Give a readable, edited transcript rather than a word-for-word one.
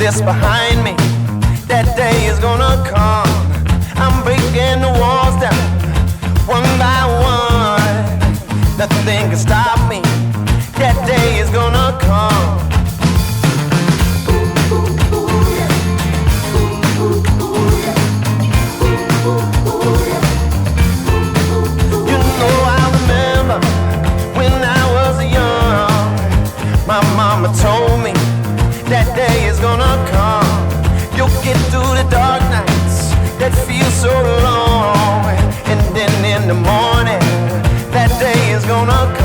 this behind me. That day is gonna come. I'm breaking the walls down, one by one. Nothing can stop me. That day is gonna come. You know I remember when I was young. My mama told me that day is gonna come. You'll get through the dark nights that feel so long, and then in the morning, that day is gonna come.